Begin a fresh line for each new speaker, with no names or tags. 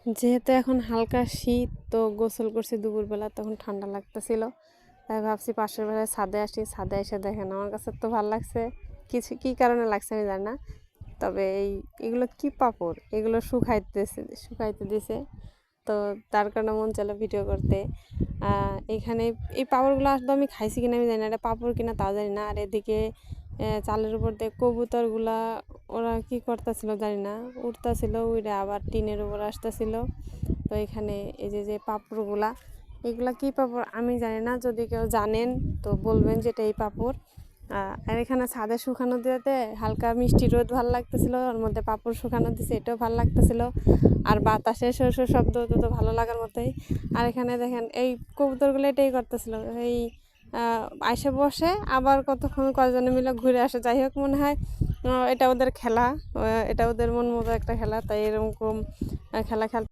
যেহেতু এখন হালকা শীত, তো গোসল করছি দুপুরবেলা, তখন ঠান্ডা লাগতেছিল, তাই ভাবছি পাশের বেলায় ছাদে আসি। ছাদে এসে দেখেন আমার কাছে তো ভালো লাগছে, কিছু কী কারণে লাগছে আমি জানি না, তবে এগুলো কি পাপড়, এগুলো শুকাইতে দিছে, তো তার কারণে মন চাইলো ভিডিও করতে। এখানে এই পাপড়গুলো আসলে আমি খাইছি কিনা আমি জানি না, এটা পাপড় কিনা তাও জানি না। আর এদিকে চালের উপর দিয়ে কবুতরগুলা ওরা কি করতেছিল জানি না, উঠতেছিল, উইরা আবার টিনের উপর আসতেছিল। তো এখানে এই যে পাপড়গুলা, এগুলা কি পাপড় আমি জানি না, যদি কেউ জানেন তো বলবেন যেটা এই পাপড়। আর এখানে ছাদে শুকানো দিতে হালকা মিষ্টি রোদ ভালো লাগতেছিল, ওর মধ্যে পাপড় শুকানো দিছে, এটাও ভালো লাগতেছিল। আর বাতাসে শস্য শব্দ তো ভালো লাগার মতোই। আর এখানে দেখেন এই কবুতরগুলো এটাই করতেছিল, এই আইসে বসে আবার কতক্ষণ কয়জনে মিলে ঘুরে আসে। যাই হোক, মনে হয় এটা ওদের খেলা, এটা ওদের মন মতো একটা খেলা, তাই এরকম খেলা খেলতে